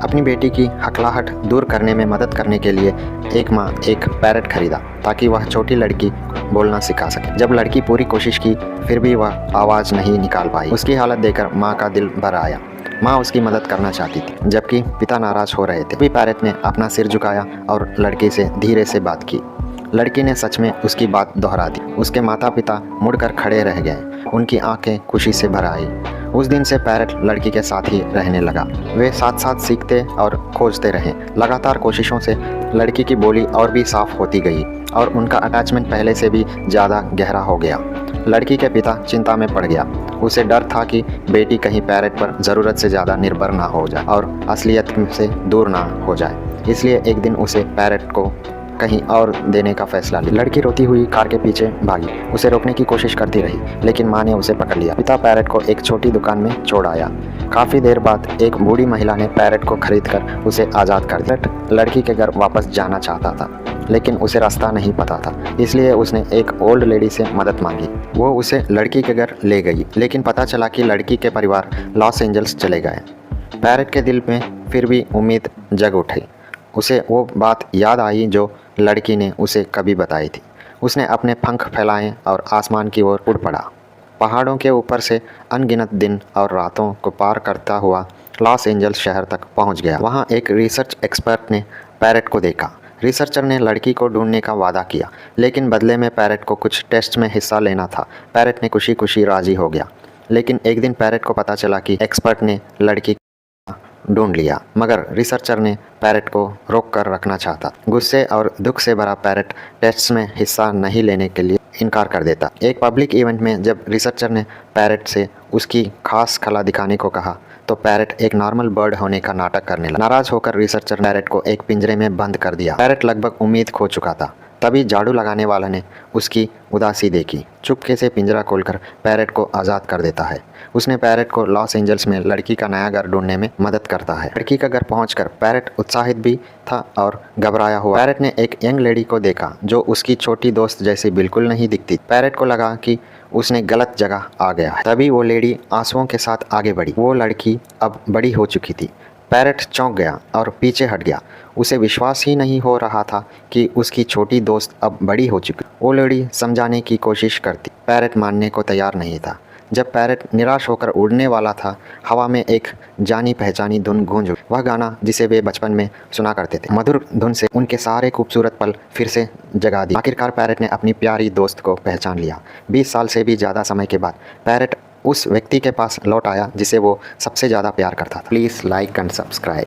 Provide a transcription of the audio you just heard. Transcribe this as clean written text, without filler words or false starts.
अपनी बेटी की हकलाहट दूर करने में मदद करने के लिए एक माँ एक पैरट खरीदा ताकि वह छोटी लड़की बोलना सिखा सके। जब लड़की पूरी कोशिश की फिर भी वह आवाज़ नहीं निकाल पाई। उसकी हालत देखकर माँ का दिल भर आया। माँ उसकी मदद करना चाहती थी जबकि पिता नाराज़ हो रहे थे। तभी पैरट ने अपना सिर झुकाया और लड़की से धीरे से बात की। लड़की ने सच में उसकी बात दोहरा दी। उसके माता पिता मुड़कर खड़े रह गए। उनकी आंखें खुशी से भर आई। उस दिन से पैरट लड़की के साथ ही रहने लगा। वे साथ साथ सीखते और खोजते रहे। लगातार कोशिशों से लड़की की बोली और भी साफ होती गई और उनका अटैचमेंट पहले से भी ज़्यादा गहरा हो गया। लड़की के पिता चिंता में पड़ गया। उसे डर था कि बेटी कहीं पैरट पर ज़रूरत से ज़्यादा निर्भर ना हो जाए और असलियत से दूर ना हो जाए। इसलिए एक दिन उसे पैरट को कहीं और देने का फैसला लिया। लड़की रोती हुई कार के पीछे भागी। उसे रोकने की कोशिश करती रही लेकिन माँ ने उसे पकड़ लिया। पिता पैरट को एक छोटी दुकान में छोड़ आया। काफ़ी देर बाद एक बूढ़ी महिला ने पैरट को खरीदकर उसे आज़ाद कर दिया। पैरट लड़की के घर वापस जाना चाहता था लेकिन उसे रास्ता नहीं पता था, इसलिए उसने एक ओल्ड लेडी से मदद मांगी। वो उसे लड़की के घर ले गई लेकिन पता चला कि लड़की के परिवार लॉस एंजल्स चले गए। पैरट के दिल में फिर भी उम्मीद जग उठी। उसे वो बात याद आई जो लड़की ने उसे कभी बताई थी। उसने अपने पंख फैलाए और आसमान की ओर उड़ पड़ा। पहाड़ों के ऊपर से अनगिनत दिन और रातों को पार करता हुआ लॉस एंजल्स शहर तक पहुंच गया। वहां एक रिसर्च एक्सपर्ट ने पैरट को देखा। रिसर्चर ने लड़की को ढूंढने का वादा किया लेकिन बदले में पैरट को कुछ टेस्ट में हिस्सा लेना था। पैरट ने खुशी खुशी राज़ी हो गया लेकिन एक दिन पैरट को पता चला कि एक्सपर्ट ने लड़की ढूंढ लिया मगर रिसर्चर ने पैरट को रोक कर रखना चाहता। गुस्से और दुख से भरा पैरट टेस्ट में हिस्सा नहीं लेने के लिए इनकार कर देता। एक पब्लिक इवेंट में जब रिसर्चर ने पैरट से उसकी खास कला दिखाने को कहा तो पैरट एक नॉर्मल बर्ड होने का नाटक करने लगा। नाराज होकर रिसर्चर ने पैरट को एक पिंजरे में बंद कर दिया। पैरट लगभग उम्मीद खो चुका था। तभी झाड़ू लगाने वाला ने उसकी उदासी देखी। चुपके से पिंजरा खोलकर पैरट को आज़ाद कर देता है। उसने पैरट को लॉस एंजल्स में लड़की का नया घर ढूंढने में मदद करता है। लड़की का घर पहुंचकर पैरट उत्साहित भी था और घबराया हुआ। पैरट ने एक यंग लेडी को देखा जो उसकी छोटी दोस्त जैसी बिल्कुल नहीं दिखती। पैरट को लगा कि उसने गलत जगह आ गया है। तभी वो लेडी आंसुओं के साथ आगे बढ़ी। वो लड़की अब बड़ी हो चुकी थी। पैरट चौंक गया और पीछे हट गया। उसे विश्वास ही नहीं हो रहा था कि उसकी छोटी दोस्त अब बड़ी हो चुकी। वो लेडी समझाने की कोशिश करती। पैरट मानने को तैयार नहीं था। जब पैरट निराश होकर उड़ने वाला था हवा में एक जानी पहचानी धुन गूंज उठी। वह गाना जिसे वे बचपन में सुना करते थे। मधुर धुन से उनके सारे खूबसूरत पल फिर से जगा दिए। आखिरकार पैरट ने अपनी प्यारी दोस्त को पहचान लिया। 20 साल से भी ज़्यादा समय के बाद पैरट उस व्यक्ति के पास लौट आया जिसे वो सबसे ज़्यादा प्यार करता था। Please like and subscribe.